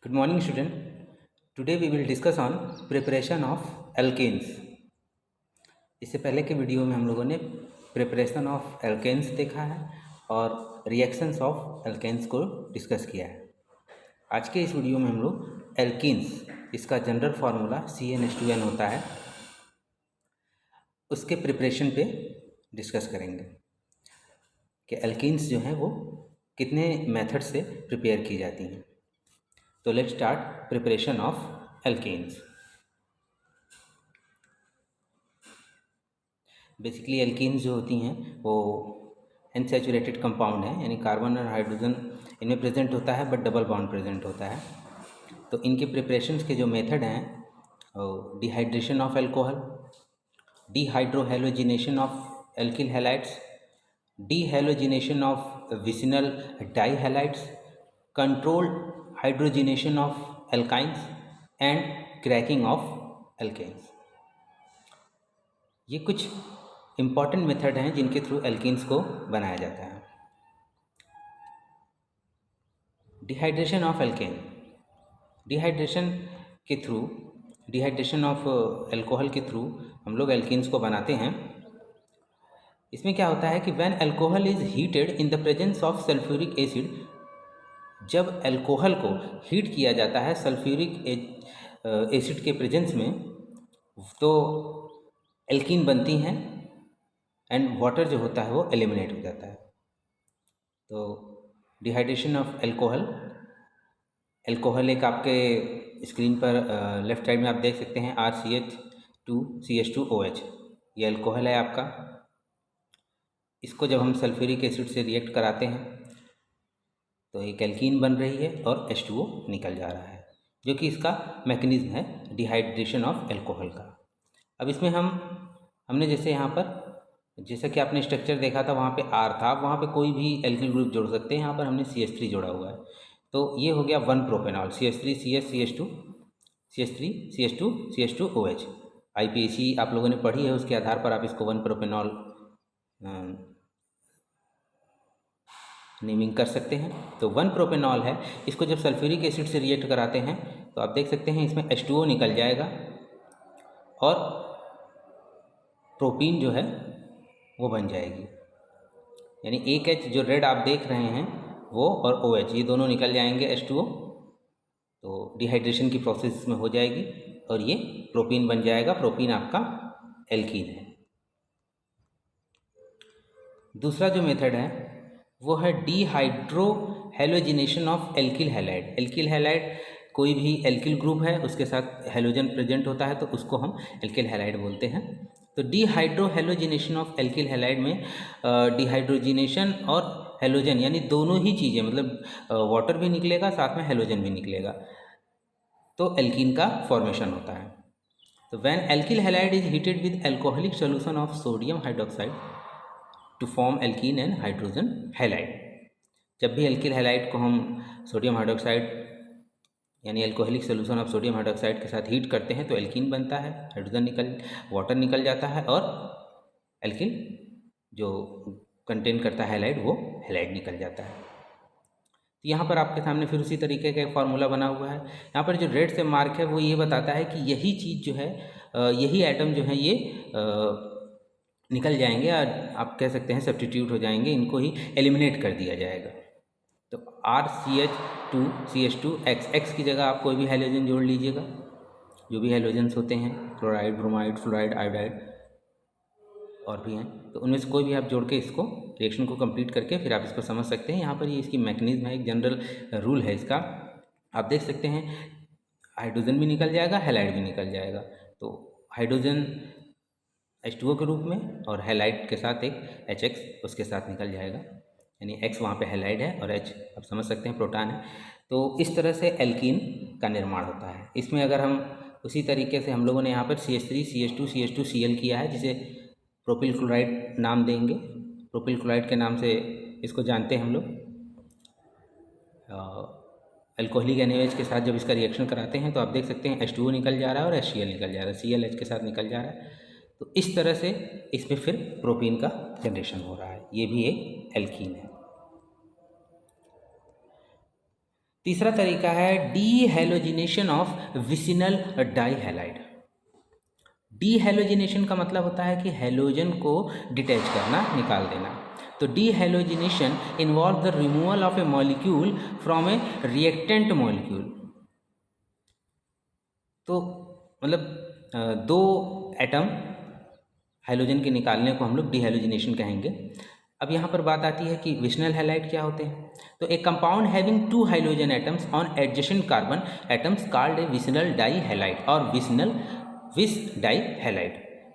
Good morning, student. Today we will discuss on preparation of alkanes. इससे पहले के video में हम लोगों ने प्रिपरेशन ऑफ एल्केन्स देखा है और रिएक्शंस ऑफ एल्केन्स को डिस्कस किया है। आज के इस वीडियो में हम लोग एल्कीन्स, इसका जनरल फार्मूला CnH2n होता है, उसके प्रिपरेशन पे डिस्कस करेंगे कि एल्कीन्स जो हैं वो कितने मेथड से प्रिपेयर की जाती हैं। तो let's start preparation of alkenes. Basically alkenes जो होती हैं वो अनसैचुरेटेड कंपाउंड है, यानी कार्बन और हाइड्रोजन इनमें प्रेजेंट होता है बट डबल बॉन्ड प्रेजेंट होता है। तो इनके प्रिपरेशंस के जो मेथड हैं dehydration of alcohol, dehydrohalogenation of alkyl halides, dehalogenation of vicinal dihalides, controlled hydrogenation of alkynes and cracking of alkanes. ये कुछ इम्पॉर्टेंट मेथड हैं जिनके थ्रू एल्कीन्स को बनाया जाता है। Dehydration of alkene, dehydration of alcohol के थ्रू हम लोग एल्कीन्स को बनाते हैं। इसमें क्या होता है कि when alcohol is heated in the presence of sulphuric acid, जब अल्कोहल को हीट किया जाता है सल्फ्यूरिक एसिड के प्रेजेंस में, तो एल्कीन बनती हैं एंड वाटर जो होता है वो एलिमिनेट हो जाता है। तो डिहाइड्रेशन ऑफ अल्कोहल एक आपके स्क्रीन पर लेफ्ट साइड में आप देख सकते हैं RCH2CH2OH, ये अल्कोहल है आपका। इसको जब हम सल्फ्यूरिक एसिड से रिएक्ट कराते हैं तो एक एल्कीन बन रही है और H2O निकल जा रहा है, जो कि इसका मैकेनिज्म है डिहाइड्रेशन ऑफ अल्कोहल का। अब इसमें हमने जैसे यहाँ पर, जैसा कि आपने स्ट्रक्चर देखा था वहाँ पे R था, आप वहाँ पे कोई भी एल्किल ग्रुप जोड़ सकते हैं। यहाँ पर हमने CH3 जोड़ा हुआ है, तो ये हो गया 1 प्रोपेनॉल, CH3CH CH2CH2OH। IPAC आप लोगों ने पढ़ी है, उसके आधार पर आप इसको 1 प्रोपेनॉल नेमिंग कर सकते हैं। तो 1 प्रोपेनॉल है, इसको जब सल्फ्यूरिक एसिड से रिएक्ट कराते हैं तो आप देख सकते हैं इसमें H2O निकल जाएगा और प्रोपीन जो है वो बन जाएगी, यानी एक H जो रेड आप देख रहे हैं वो और OH ये दोनों निकल जाएंगे H2O, तो डिहाइड्रेशन की प्रोसेस में हो जाएगी और ये प्रोपीन बन जाएगा। प्रोपीन आपका एल्कीन है। दूसरा जो मेथड है वो है dehydrohalogenation of alkyl halide. Alkyl halide कोई भी एल्किल ग्रुप है, उसके साथ हेलोजन प्रेजेंट होता है तो उसको हम एल्किल हैलाइड बोलते हैं। तो डिहाइड्रोहेलोजिनेशन ऑफ एल्किल हैलाइड में डिहाइड्रोजिनेशन और हेलोजन यानी दोनों ही चीज़ें, मतलब वाटर भी निकलेगा साथ में हेलोजन भी निकलेगा, तो एल्कीन का फॉर्मेशन होता है। तो when alkyl halide is heated with alcoholic solution of sodium hydroxide to form alkene and hydrogen halide. जब भी एल्किल हैलाइड को हम सोडियम हाइड्रोक्साइड यानी alcoholic solution of sodium hydroxide के साथ हीट करते हैं तो एल्कीन बनता है, वाटर निकल जाता है और एल्किल जो कंटेन करता है हैलाइड वो हैलाइड निकल जाता है। तो यहाँ पर आपके सामने फिर उसी तरीके का एक फार्मूला बना हुआ है। यहाँ पर जो रेड से मार्क है वो ये बताता है कि यही चीज़ जो है, यही एटम जो है ये निकल जाएंगे, और आप कह सकते हैं सब्स्टिट्यूट हो जाएंगे, इनको ही एलिमिनेट कर दिया जाएगा। तो RCH2CH2X की जगह आप कोई भी हैलोजन जोड़ लीजिएगा, जो भी हैलोजन्स होते हैं, क्लोराइड, ब्रोमाइड, फ्लोराइड, आयोडाइड और भी हैं, तो उनमें से कोई भी आप जोड़ के इसको रिएक्शन को कंप्लीट करके फिर आप इसको समझ सकते हैं। यहाँ पर ये इसकी मैकेनिज्म है, एक जनरल रूल है इसका। आप देख सकते हैं हाइड्रोजन भी निकल जाएगा, हैलाइड भी निकल जाएगा। तो हाइड्रोजन H2O के रूप में और हैलाइड के साथ एक HX उसके साथ निकल जाएगा, यानी X वहाँ पे हैलाइड है और H आप समझ सकते हैं प्रोटॉन है। तो इस तरह से एल्कीन का निर्माण होता है। इसमें अगर हम उसी तरीके से हम लोगों ने यहाँ पर CH3CH2CH2Cl किया है, जिसे प्रोपिल क्लोराइड नाम देंगे, प्रोपिल क्लोराइड के नाम से इसको जानते हैं हम लोग। अल्कोहलिक NaOH के साथ जब इसका रिएक्शन कराते हैं तो आप देख सकते हैं H2O निकल जा रहा है और HCl निकल जा रहा है, ClH के साथ निकल जा रहा है। तो इस तरह से इसमें फिर प्रोपीन का जनरेशन हो रहा है, ये भी एक एल्कीन है। तीसरा तरीका है डीहैलोजिनेशन ऑफ विसिनल डाइहैलाइड। डीहैलोजिनेशन का मतलब होता है कि हैलोजन को डिटैच करना, निकाल देना। तो dehalogenation involve the removal of a molecule from a reactant molecule. तो मतलब दो एटम हैलोजन के निकालने को हम लोग डीहैलोजिनेशन कहेंगे। अब यहाँ पर बात आती है कि विसिनल हैलाइड क्या होते हैं। तो एक compound having two hydrogen atoms on adjacent carbon atoms called a vicinal dihalide और विस डाइहैलाइड।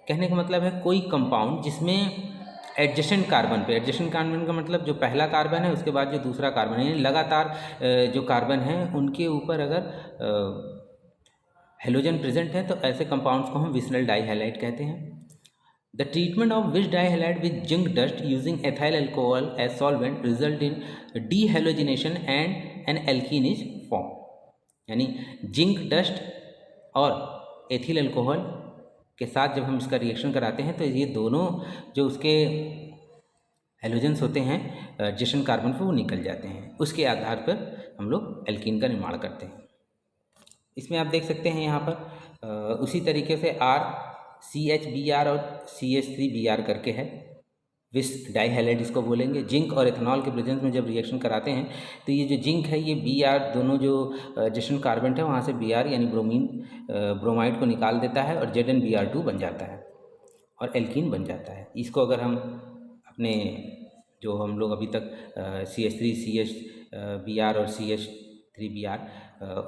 कहने का मतलब है कोई कंपाउंड जिसमें एडजेसेंट कार्बन पे, एडजेसेंट कार्बन का मतलब जो पहला कार्बन है उसके बाद जो दूसरा कार्बन है, यानी लगातार जो कार्बन है उनके ऊपर अगर हैलोजन प्रेजेंट है तो ऐसे कंपाउंड्स को हम विसिनल डाइहैलाइड कहते हैं। The treatment of which dihalide with zinc dust using ethyl alcohol as solvent result in dehalogenation and an alkene is formed। यानी जिंक डस्ट और एथिल अल्कोहल के साथ जब हम इसका रिएक्शन कराते हैं तो ये दोनों जो उसके हैलोजेंस होते हैं एडजेसेंट कार्बन पे वो निकल जाते हैं। उसके आधार पर हम लोग एल्कीन का निर्माण करते हैं। इसमें आप देख सकते हैं यहाँ पर उसी तरीके से CH3Br और CH3Br करके है, विस डाइहैलाइड इसको बोलेंगे। जिंक और एथेनॉल के प्रेजेंस में जब रिएक्शन कराते हैं तो ये जो जिंक है ये Br दोनों जो एडजेसेंट कार्बन है वहाँ से Br यानी ब्रोमाइड को निकाल देता है और ZnBr2 बन जाता है और एल्कीन बन जाता है। इसको अगर हम अपने जो हम लोग अभी तक CH3 CH Br और CH3Br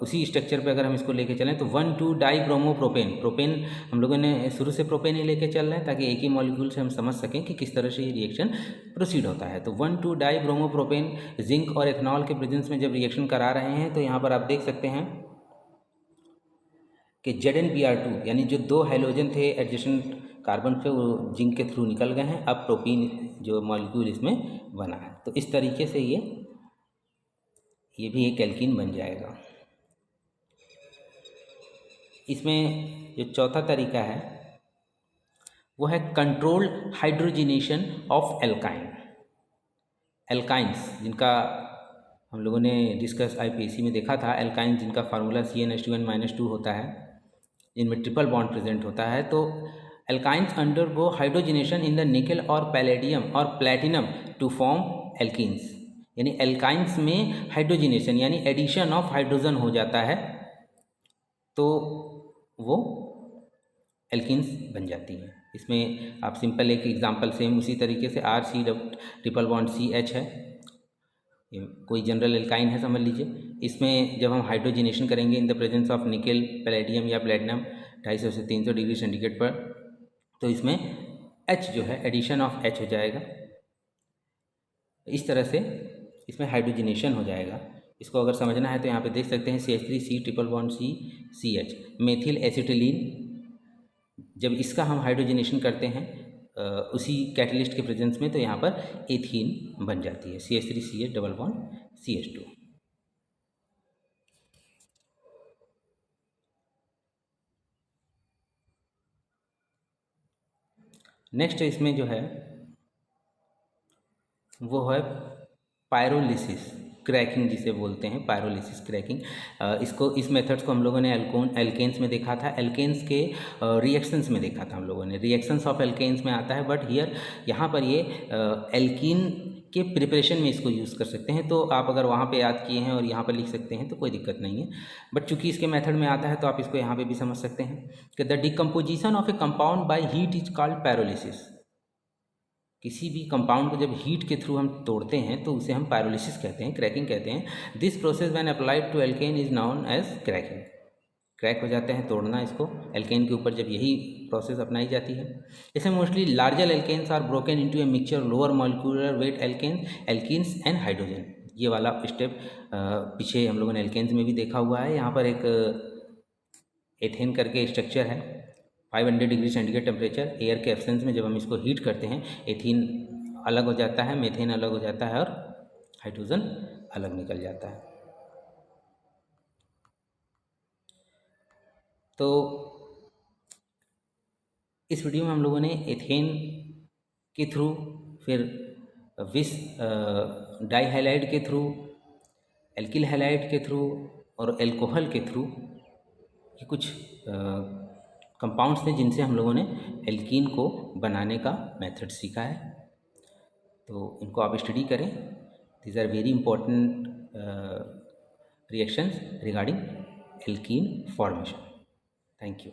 उसी स्ट्रक्चर पे अगर हम इसको लेके चलें तो 1,2 डाइब्रोमोप्रोपेन, प्रोपेन हम लोगों ने शुरू से प्रोपेन ही लेके चल रहे हैं ताकि एक ही मॉलिक्यूल से हम समझ सकें कि किस तरह से ये रिएक्शन प्रोसीड होता है। तो 1,2 डाइब्रोमोप्रोपेन जिंक और एथेनॉल के प्रेजेंस में जब रिएक्शन करा रहे हैं तो यहाँ पर आप देख सकते हैं कि ZnBr2 यानी जो दो हैलोजन थे एडजेसेंट कार्बन पे वो जिंक के थ्रू निकल गए हैं। अब प्रोपीन जो मॉलिक्यूल इसमें बना है तो इस तरीके से ये भी एक एल्कीन बन जाएगा। इसमें जो चौथा तरीका है वो है controlled hydrogenation of alkyne. Alkynes जिनका हम लोगों ने डिस्कस IPSC में देखा था, एल्काइन जिनका फार्मूला CnH2n-2 होता है, जिनमें ट्रिपल बॉन्ड प्रेजेंट होता है। तो alkynes undergo hydrogenation in the nickel और पैलेडियम और प्लैटिनम टू फॉर्म एल्कीन्स। यानी एल्काइंस में हाइड्रोजिनेशन यानी एडिशन ऑफ हाइड्रोजन हो जाता है तो वो एल्कीन्स बन जाती हैं। इसमें आप सिंपल एक एग्जांपल सेम उसी तरीके से RC ट्रिपल बॉन्ड CH है, कोई जनरल एल्काइन है समझ लीजिए। इसमें जब हम हाइड्रोजिनेशन करेंगे in the presence of nickel, palladium या प्लेटिनम 250 से 300 डिग्री सेंटीग्रेड पर, तो इसमें H जो है एडिशन ऑफ H हो जाएगा। इस तरह से इसमें हाइड्रोजिनेशन हो जाएगा। इसको अगर समझना है तो यहाँ पे देख सकते हैं CH3C triple bond CH methyl acetylene. जब इसका हम हाइड्रोजिनेशन करते हैं उसी कैटलिस्ट के प्रेजेंस में तो यहाँ पर एथीन बन जाती है CH3CH double bond CH2। Next इसमें जो है वो है पायरोलिसिस क्रैकिंग जिसे बोलते हैं, पायरोलिसिस क्रैकिंग। इसको इस मेथड्स को हम लोगों ने एल्केन्स में देखा था, एल्केन्स के रिएक्शंस में देखा था हम लोगों ने, रिएक्शंस ऑफ एल्केन्स में आता है। बट हियर यहाँ पर ये एल्कीन के प्रिपरेशन में इसको यूज़ कर सकते हैं। तो आप अगर वहाँ पे याद किए हैं और यहाँ पर लिख सकते हैं तो कोई दिक्कत नहीं है। बट चूंकि इसके मेथड में आता है तो आप इसको यहाँ पे भी समझ सकते हैं कि the decomposition of A compound by heat is called pyrolysis. किसी भी कंपाउंड को जब हीट के थ्रू हम तोड़ते हैं तो उसे हम पायरोलिसिस कहते हैं, क्रैकिंग कहते हैं। This process when applied to alkane is known as cracking. Crack हो जाते हैं तोड़ना इसको, एल्केन के ऊपर जब यही प्रोसेस अपनाई जाती है। इसमें mostly larger alkanes are broken into a mixture lower molecular weight alkenes and hydrogen. ये वाला स्टेप पीछे हम लोगों ने एल्केन्स में भी देखा हुआ है। यहाँ पर एक एथेन करके स्ट्रक्चर है, 500 डिग्री सेंटीग्रेड टेम्परेचर, एयर के एब्सेंस में जब हम इसको हीट करते हैं एथीन अलग हो जाता है, मेथेन अलग हो जाता है और हाइड्रोजन अलग निकल जाता है। तो इस वीडियो में हम लोगों ने एथेन के थ्रू, फिर विस डाइहैलाइड के थ्रू एल्किल हैलाइड के थ्रू और एल्कोहल के थ्रू ये कुछ कंपाउंड्स थे जिनसे हम लोगों ने एल्कीन को बनाने का मेथड सीखा है। तो इनको आप स्टडी करें। These are very important reactions regarding alkene formation. Thank you.